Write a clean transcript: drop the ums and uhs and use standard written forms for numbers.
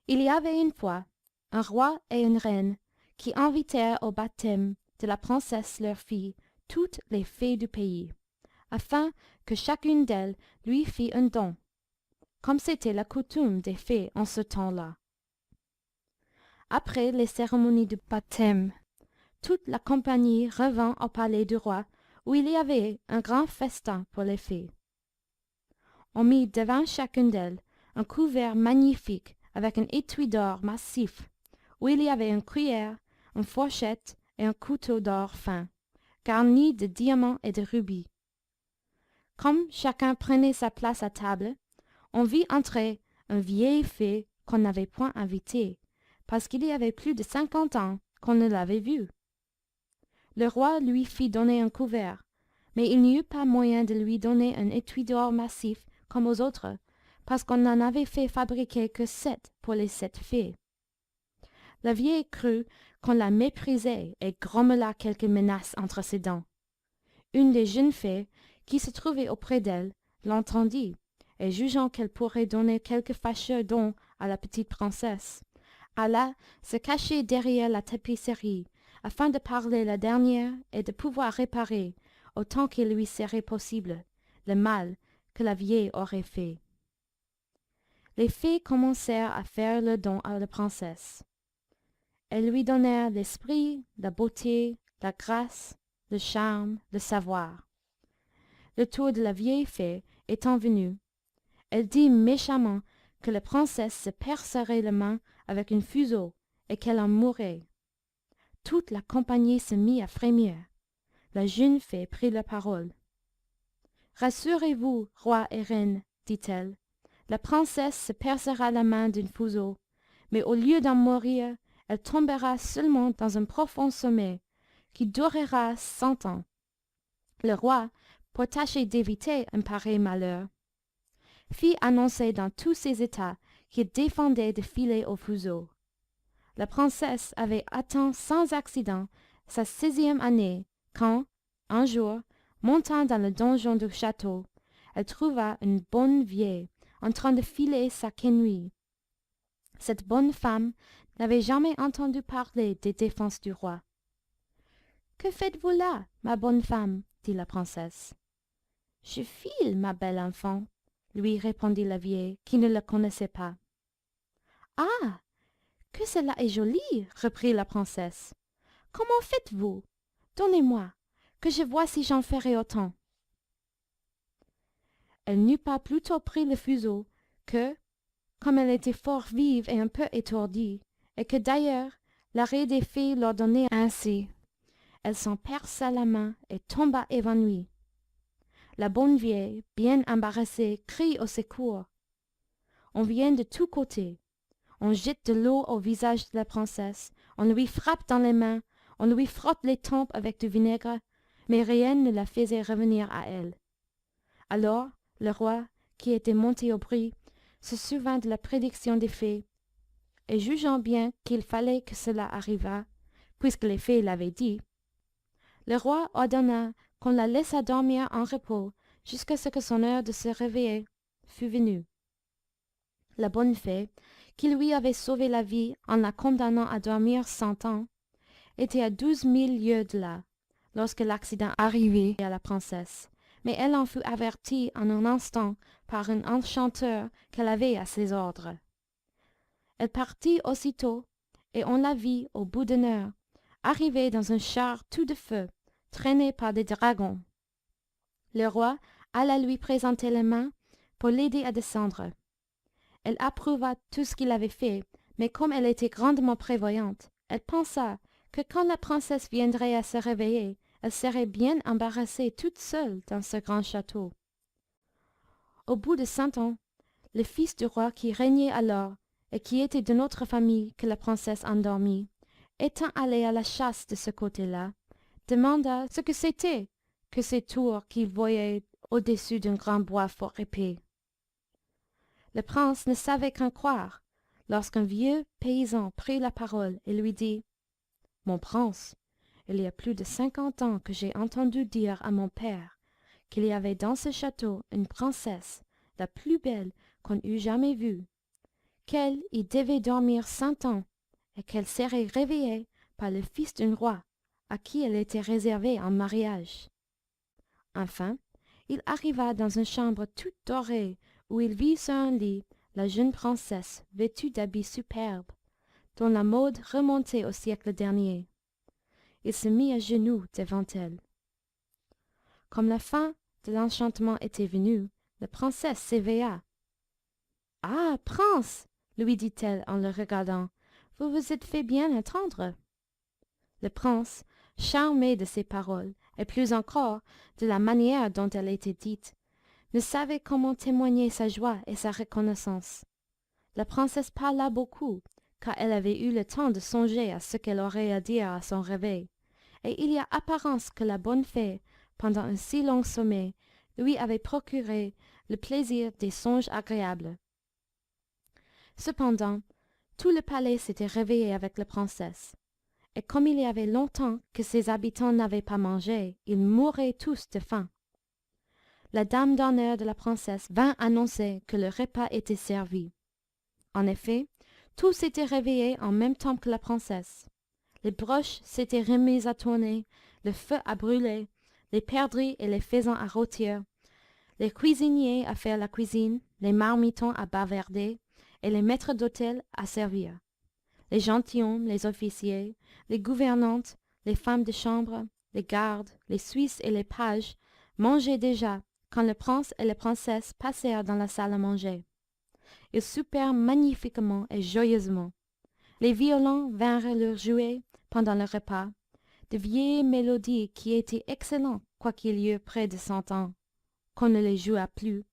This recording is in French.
Il y avait une fois un roi et une reine qui invitèrent au baptême de la princesse leur fille toutes les fées du pays, afin que chacune d'elles lui fît un don, comme c'était la coutume des fées en ce temps-là. Après les cérémonies du baptême, toute la compagnie revint au palais du roi, où il y avait un grand festin pour les fées. On mit devant chacune d'elles un couvert magnifique avec un étui d'or massif, où il y avait une cuillère, une fourchette et un couteau d'or fin, garnis de diamants et de rubis. Comme chacun prenait sa place à table, on vit entrer une vieille fée qu'on n'avait point invitée, parce qu'il y avait plus de 50 ans qu'on ne l'avait vue. Le roi lui fit donner un couvert, mais il n'y eut pas moyen de lui donner un étui d'or massif comme aux autres, parce qu'on n'en avait fait fabriquer que 7 pour les 7 fées. La vieille crut qu'on la méprisait et grommela quelques menaces entre ses dents. Une des jeunes fées, qui se trouvait auprès d'elle, l'entendit, et jugeant qu'elle pourrait donner quelque fâcheux don à la petite princesse, alla se cacher derrière la tapisserie, afin de parler la dernière et de pouvoir réparer, autant qu'il lui serait possible, le mal que la vieille aurait fait. Les fées commencèrent à faire le don à la princesse. Elles lui donnèrent l'esprit, la beauté, la grâce, le charme, le savoir. Le tour de la vieille fée étant venu, elle dit méchamment que la princesse se percerait la main avec un fuseau et qu'elle en mourrait. Toute la compagnie se mit à frémir. La jeune fée prit la parole. Rassurez-vous, roi et reine, dit-elle, la princesse se percera la main d'un fuseau, mais au lieu d'en mourir, elle tombera seulement dans un profond sommeil qui durera 100 ans. Le roi, pour tâcher d'éviter un pareil malheur, fit annoncer dans tous ses états qu'il défendait de filer au fuseau. La princesse avait atteint sans accident sa 16e année quand, un jour, montant dans le donjon du château, elle trouva une bonne vieille en train de filer sa quenouille. Cette bonne femme n'avait jamais entendu parler des défenses du roi. « Que faites-vous là, ma bonne femme ?» dit la princesse. « Je file, ma belle enfant, » lui répondit la vieille, qui ne le connaissait pas. « Ah, que cela est joli !» reprit la princesse. « Comment faites-vous? Donnez-moi, que je vois si j'en ferai autant. » Elle n'eut pas plus tôt pris le fuseau que, comme elle était fort vive et un peu étourdie, et que d'ailleurs l'arrêt des fées l'ordonnait ainsi, elle s'en perça la main et tomba évanouie. La bonne vieille, bien embarrassée, crie au secours. On vient de tous côtés. On jette de l'eau au visage de la princesse, on lui frappe dans les mains, on lui frotte les tempes avec du vinaigre, mais rien ne la faisait revenir à elle. Alors le roi, qui était monté au bris, se souvint de la prédiction des fées, et jugeant bien qu'il fallait que cela arrivât, puisque les fées l'avaient dit, le roi ordonna qu'on la laissât dormir en repos jusqu'à ce que son heure de se réveiller fût venue. La bonne fée, qui lui avait sauvé la vie en la condamnant à dormir 100 ans, était à 12 000 lieues de là, lorsque l'accident arrivait à la princesse, mais elle en fut avertie en un instant par un enchanteur qu'elle avait à ses ordres. Elle partit aussitôt, et on la vit au bout d'une heure, arriver dans un char tout de feu, traîné par des dragons. Le roi alla lui présenter les mains pour l'aider à descendre. Elle approuva tout ce qu'il avait fait, mais comme elle était grandement prévoyante, elle pensa que quand la princesse viendrait à se réveiller, elle serait bien embarrassée toute seule dans ce grand château. Au bout de 100 ans, le fils du roi qui régnait alors, et qui était d'une autre famille que la princesse endormie, étant allé à la chasse de ce côté-là, demanda ce que c'était que ces tours qu'il voyait au-dessus d'un grand bois fort épais. Le prince ne savait qu'en croire, lorsqu'un vieux paysan prit la parole et lui dit « Mon prince, il y a plus de 50 ans que j'ai entendu dire à mon père qu'il y avait dans ce château une princesse, la plus belle qu'on eût jamais vue, qu'elle y devait dormir 100 ans et qu'elle serait réveillée par le fils d'un roi à qui elle était réservée en mariage. Enfin, il arriva dans une chambre toute dorée où il vit sur un lit la jeune princesse vêtue d'habits superbes, dont la mode remontait au siècle dernier. Il se mit à genoux devant elle. Comme la fin de l'enchantement était venue, la princesse s'éveilla. Ah, prince, lui dit-elle en le regardant, vous vous êtes fait bien attendre. Le prince, charmé de ces paroles, et plus encore de la manière dont elles étaient dites, ne savait comment témoigner sa joie et sa reconnaissance. La princesse parla beaucoup, car elle avait eu le temps de songer à ce qu'elle aurait à dire à son réveil, et il y a apparence que la bonne fée, pendant un si long sommeil, lui avait procuré le plaisir des songes agréables. Cependant, tout le palais s'était réveillé avec la princesse, et comme il y avait longtemps que ses habitants n'avaient pas mangé, ils mouraient tous de faim. La dame d'honneur de la princesse vint annoncer que le repas était servi. En effet, tous s'étaient réveillés en même temps que la princesse. Les broches s'étaient remises à tourner, le feu à brûler, les perdrix et les faisans à rôtir, les cuisiniers à faire la cuisine, les marmitons à bavarder et les maîtres d'hôtel à servir. Les gentilshommes, les officiers, les gouvernantes, les femmes de chambre, les gardes, les Suisses et les pages mangeaient déjà quand le prince et la princesse passèrent dans la salle à manger. Ils soupèrent magnifiquement et joyeusement. Les violons vinrent leur jouer, pendant le repas, de vieilles mélodies qui étaient excellentes quoiqu'il y eût près de 100 ans qu'on ne les jouât plus,